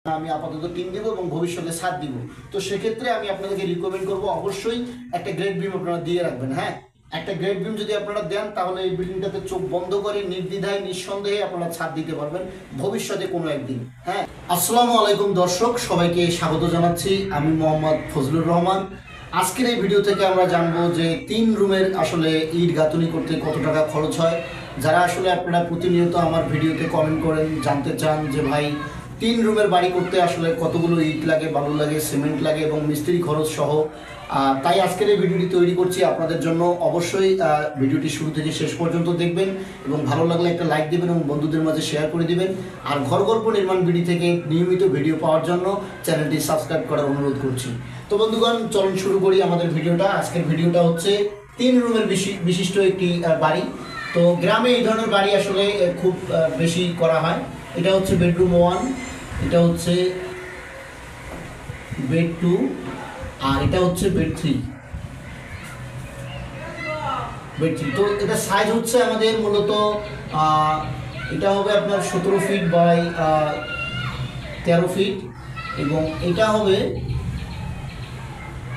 আমি আপাতত টিম দেব এবং ভবিষ্যতে সাথ দিব। তো সেক্ষেত্রে আমি আপনাদেরকে রিকমেন্ড করব অবশ্যই একটা গ্রেড বিম আপনারা দিয়ে রাখবেন। হ্যাঁ, একটা গ্রেড বিম যদি আপনারা দেন তাহলে এই বিল্ডিংটাতে চোখ বন্ধ করে নির্দ্বিধায় নিঃসন্দেহে আপনারা ছাদ দিতে পারবেন ভবিষ্যতে কোনো একদিন। হ্যাঁ, আসসালামু আলাইকুম দর্শক, সবাইকে স্বাগত জানাচ্ছি। আমি মোহাম্মদ ফজলুর রহমান। আজকের এই ভিডিও থেকে আমরা জানবো যে 3 রুমের আসলে ইট গাঁথুনি করতে কত টাকা খরচ হয়। যারা আসলে আপনারা প্রতিনিয়ত আমার ভিডিওতে কমেন্ট করেন, জানতে চান যে ভাই 3 রুমের বাড়ি করতে আসলে কতগুলো ইট লাগে, বালু লাগে, সিমেন্ট লাগে এবং মিস্ত্রি খরচ সহ, তাই আজকের এই ভিডিওটি তৈরি করছি আপনাদের জন্য। অবশ্যই ভিডিওটি শুরু থেকে শেষ পর্যন্ত দেখবেন এবং ভালো লাগলে একটা লাইক দেবেন এবং বন্ধুদের মাঝে শেয়ার করে দিবেন। আর ঘর গল্প নির্মাণ ভিডিও থেকে নিয়মিত ভিডিও পাওয়ার জন্য চ্যানেলটি সাবস্ক্রাইব করার অনুরোধ করছি। তো বন্ধুগণ, চলুন শুরু করি আমাদের ভিডিওটা। আজকের ভিডিওটা হচ্ছে 3 রুমের বিশিষ্ট একটি বাড়ি। তো গ্রামে এই ধরনের বাড়ি আসলে খুব বেশি করা হয়। এটা হচ্ছে বেডরুম 1, এটা হচ্ছে বেড 2, আর এটা হচ্ছে বেড 3। তো এটা সাইজ হচ্ছে আমাদের মূলত এটা হবে আপনার 17 ফিট বাই 13 ফিট এবং এটা হবে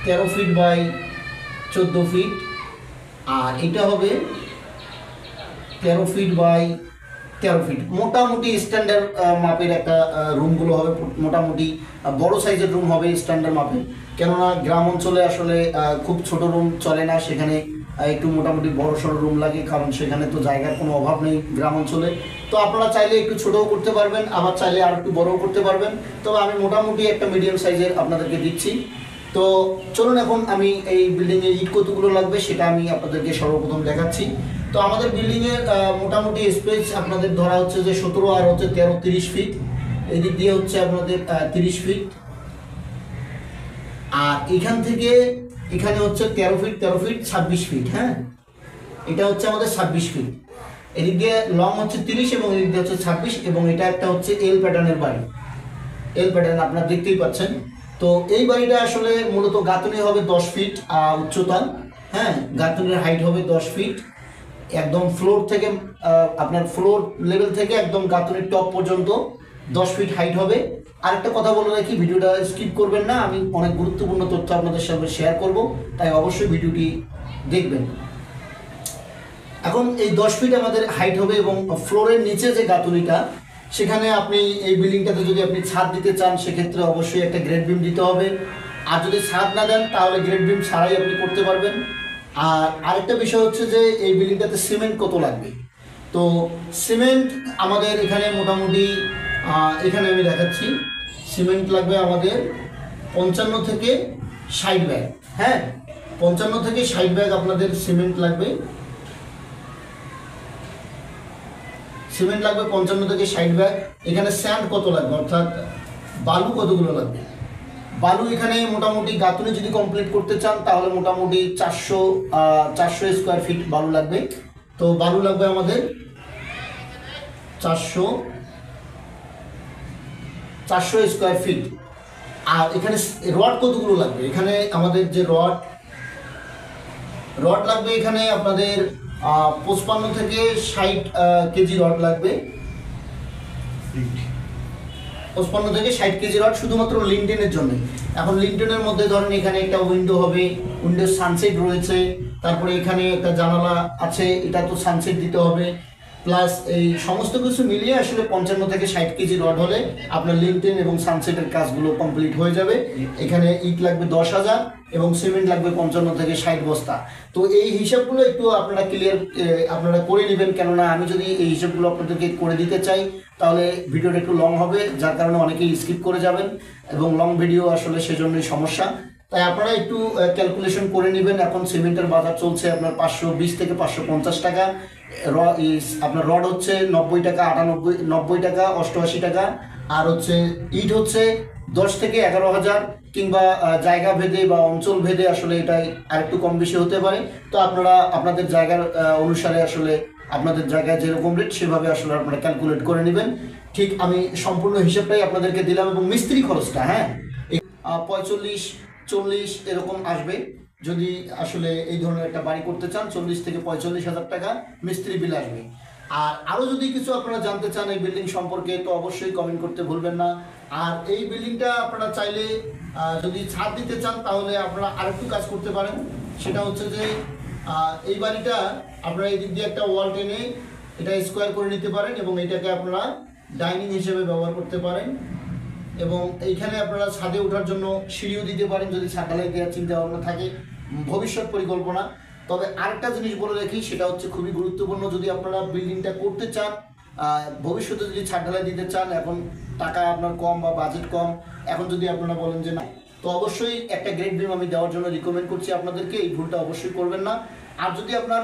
13 ফিট বাই 14 ফিট, আর এটা হবে 13 ফিট বাই 13 ফিট। মোটামুটি স্ট্যান্ডার্ড মাপের একটা রুমগুলো হবে, মোটামুটি বড় সাইজের রুম হবে স্ট্যান্ডার্ড মাপের। কেননা গ্রাম অঞ্চলে আসলে খুব ছোট রুম চলে না, সেখানে একটু মোটামুটি বড় সড়ো রুম লাগে, কারণ সেখানে তো জায়গার কোনো অভাব নেই গ্রাম অঞ্চলে। তো আপনারা চাইলে একটু ছোটও করতে পারবেন, আবার চাইলে আর একটু বড়ও করতে পারবেন। তবে আমি মোটামুটি একটা মিডিয়াম সাইজের আপনাদেরকে দিচ্ছি। তো চলুন এখন আমি এই বিল্ডিংয়ের ইট কতগুলো লাগবে সেটা আমি আপনাদেরকে সর্বপ্রথম দেখাচ্ছি। তো আমাদের বিল্ডিংয়ের মোটামুটি স্পেস আপনাদের ধরা হচ্ছে যে 17 আর হচ্ছে 13, 30 ফিট। এদিক দিয়ে হচ্ছে আপনাদের 30 ফিট, আর এখান থেকে এখানে হচ্ছে 13 ফিট, 13 ফিট 26 ফিট। হ্যাঁ, এটা হচ্ছে আমাদের 26 ফিট। এদিক দিয়ে লং হচ্ছে 30 এবং এদিক দিয়ে হচ্ছে 26, এবং এটা একটা হচ্ছে এল প্যাটার্নের বাড়ি। এল প্যাটার্ন আপনারা দেখতেই পাচ্ছেন। তো এই বাড়িটা আসলে মূলত গাঁথুনি হবে 10 ফিট উচ্চতা। হ্যাঁ, গাঁথুনির হাইট হবে 10 ফিট, একদম ফ্লোর থেকে আপনার ফ্লোর লেভেল থেকে একদম গাঁথুনির টপ পর্যন্ত 10 ফিট হাইট হবে। আরেকটা কথা বলে রাখি, ভিডিওটা স্কিপ করবেন না, আমি অনেক গুরুত্বপূর্ণ তথ্য আপনাদের সাথে শেয়ার করব, তাই অবশ্যই ভিডিওটি দেখবেন। এখন এই 10 ফিট আমাদের হাইট হবে এবং ফ্লোরের নিচে যে গাঁথুনিটা, সেখানে আপনি এই বিল্ডিংটাতে যদি আপনি ছাদ দিতে চান সেক্ষেত্রে অবশ্যই একটা গ্রেড বিম দিতে হবে। আর যদি ছাদ না দেন তাহলে গ্রেড বিম ছাড়াই আপনি করতে পারবেন। আর আরেকটা বিষয় হচ্ছে যে এই বিল্ডিংটাতে সিমেন্ট কত লাগবে। তো সিমেন্ট আমাদের এখানে মোটামুটি এখানে আমি দেখাচ্ছি, সিমেন্ট লাগবে আমাদের 55 থেকে 60 ব্যাগ। হ্যাঁ, 55 থেকে 60 ব্যাগ আপনাদের সিমেন্ট লাগবে। সিমেন্ট লাগবে 55 থেকে 60 ব্যাগ। এখানে স্যান্ড কত লাগবে, অর্থাৎ বালু কতগুলো লাগবে। বালু এখানে মোটামুটি গাঁথুনি যদি কমপ্লিট করতে চান তাহলে মোটামুটি 400 স্কোয়ার ফিট বালু লাগবে। তো বালু লাগবে আমাদের 400 স্কোয়ার ফিট। আর এখানে রড কতগুলো লাগবে, এখানে আমাদের যে রড লাগবে এখানে আপনাদের 55 থেকে 60 কেজি রড লাগবে। 55 থেকে 60 কেজি রড শুধুমাত্র লিন্টেনের জন্য। এখন লিন্টেনের মধ্যে ধরেন এখানে একটা উইন্ডো হবে, উইন্ডোর সানসেট রয়েছে, তারপরে এখানে একটা জানালা আছে, এটা তো সানসেট দিতে হবে, প্লাস এই সমস্ত কিছু মিলিয়ে আসলে 55 থেকে 60 কেজি রড হলে আপনার লিন্টেন এবং সানসেটের কাজগুলো কমপ্লিট হয়ে যাবে। এখানে ইট লাগবে 10,000 এবং সিমেন্ট লাগবে 55 থেকে 60 বস্তা। তো এই হিসাবগুলো একটু আপনারা আপনারা করে নেবেন, কেননা আমি যদি এই হিসাবগুলো আপনাদেরকে করে দিতে চাই তাহলে ভিডিওটা একটু লং হবে, যার কারণে অনেকেই স্কিপ করে যাবেন এবং লং ভিডিও আসলে সেজন্যই সমস্যা। তাই আপনারা একটু ক্যালকুলেশন করে নেবেন। এখন সিমেন্টের বাজার চলছে আপনার 520 থেকে 550 টাকা, আপনার রড হচ্ছে 90 টাকা, 90 টাকা, 88 টাকা, আর হচ্ছে ইট হচ্ছে 10 থেকে 11,000, কিংবা জায়গা ভেদে বা অঞ্চল ভেদে আসলে এটাই আরেকটু কম বেশি হতে পারে। তো আপনারা আপনাদের জায়গার অনুসারে আসলে আপনাদের জায়গায় যেরকম রেট সেভাবে আসলে আপনারা ক্যালকুলেট করে নেবেন। ঠিক আমি সম্পূর্ণ হিসাবটাই আপনাদেরকে দিলাম। এবং মিস্ত্রি খরচটা, হ্যাঁ, 45-40 এরকম আসবে। যদি আসলে এই ধরনের একটা বাড়ি করতে চান 40 থেকে 45 হাজার টাকা মিস্ত্রি বিল আসবে। আর আরও যদি কিছু আপনারা জানতে চান এই বিল্ডিং সম্পর্কে তো অবশ্যই কমেন্ট করতে ভুলবেন না। আর এই বিল্ডিংটা আপনারা চাইলে যদি ছাদ দিতে চান তাহলে আপনারা আরেকটু কাজ করতে পারেন। সেটা হচ্ছে যে এই বাড়িটা আপনারা এই দিক দিয়ে একটা ওয়াল টেনে এটা স্কোয়ার করে নিতে পারেন এবং এটাকে আপনারা ডাইনিং হিসেবে ব্যবহার করতে পারেন এবং এইখানে আপনারা ছাদে ওঠার জন্য সিঁড়িও দিতে পারেন যদি ছাদ ঢালাই দেওয়ার চিন্তা ভাবনা থাকে, ভবিষ্যৎ পরিকল্পনা। তবে আরেকটা জিনিস বলে রাখি, সেটা হচ্ছে খুবই গুরুত্বপূর্ণ, যদি আপনারা বিল্ডিংটা করতে চান, ভবিষ্যতে যদি ছাদ ঢালাই দিতে চান, এখন টাকা আপনার কম বা বাজেট কম, এখন যদি আপনারা বলেন যে না, তো অবশ্যই একটা গ্রেড বিম আমি দেওয়ার জন্য রিকমেন্ড করছি আপনাদেরকে, এই ভুলটা অবশ্যই করবেন না। আর যদি আপনার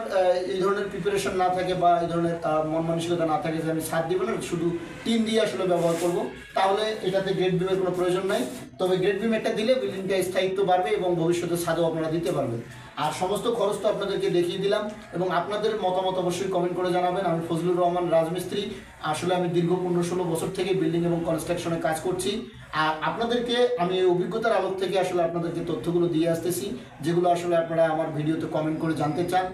এই ধরনের প্রিপারেশন না থাকে বা এই ধরনের মন মানসিকতা না থাকে যে আমি ছাদ দিব না, শুধু টিন দিয়ে আসলে ব্যবহার করব, তাহলে এটাতে গ্রেড বিমের কোনো প্রয়োজন নাই। তবে গ্রেড বিম একটা দিলে বিল্ডিংটা স্থায়িত্ব বাড়বে এবং ভবিষ্যতে ছাদও আপনারা দিতে পারবেন। আর সমস্ত খরচ তো আপনাদেরকে দেখিয়ে দিলাম এবং আপনাদের মতামত অবশ্যই কমেন্ট করে জানাবেন। আমি ফজলুর রহমান রাজমিস্ত্রি, আসলে আমি দীর্ঘ 15-16 বছর থেকে বিল্ডিং এবং কনস্ট্রাকশনে কাজ করছি। আর আপনাদেরকে আমি এই অভিজ্ঞতার আলোক থেকে আসলে আপনাদেরকে তথ্যগুলো দিয়ে আসতেছি, যেগুলো আসলে আপনারা আমার ভিডিওতে কমেন্ট করে জানতে চান।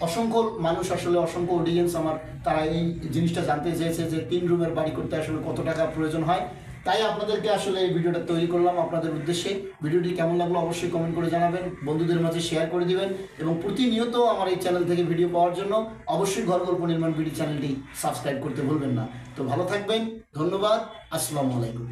অসংখ্য মানুষ আসলে, অসংখ্য অডিয়েন্স আমার, তারা এই জিনিসটা জানতে চেয়েছে যে 3 রুমের বাড়ি করতে আসলে কত টাকা প্রয়োজন হয়। তাই আপনাদেরকে আসলে এই ভিডিওটা তৈরি করলাম আপনাদের উদ্দেশ্যে। ভিডিওটি কেমন লাগলো অবশ্যই কমেন্ট করে জানাবেন, বন্ধুদের মাঝে শেয়ার করে দিবেন এবং প্রতিনিয়ত আমার এই চ্যানেল থেকে ভিডিও পাওয়ার জন্য অবশ্যই ঘর গল্প নির্মাণ বিডি চ্যানেলটি সাবস্ক্রাইব করতে ভুলবেন না। তো ভালো থাকবেন, ধন্যবাদ, আসসালামু আলাইকুম।